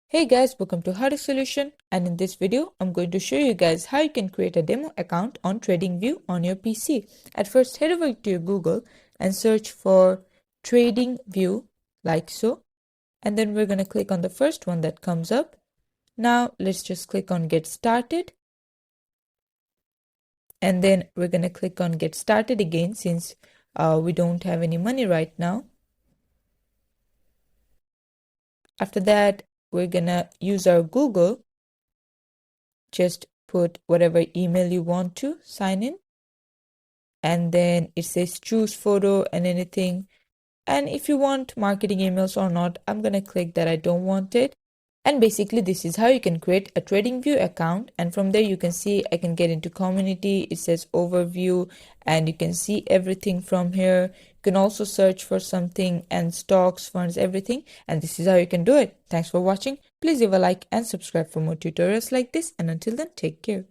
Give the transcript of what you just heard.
Hey guys, welcome to How to Solution, and in this video I'm going to show you guys how you can create a demo account on TradingView on your PC. At first, head over to your Google and search for TradingView like so, and then we're going to click on the first one that comes up. Now let's just click on Get Started, and then we're going to click on Get Started again since we don't have any money right now. After that, we're gonna use our Google. Just put whatever email you want to sign in, and then it says choose photo and anything. And if you want marketing emails or not, I'm gonna click that I don't want it. And basically this is how you can create a TradingView account, and from there you can see I can get into community. It says overview and you can see everything from here. You can also search for something and stocks, funds, everything, and this is how you can do it. Thanks for watching. Please leave a like and subscribe for more tutorials like this, and until then, take care.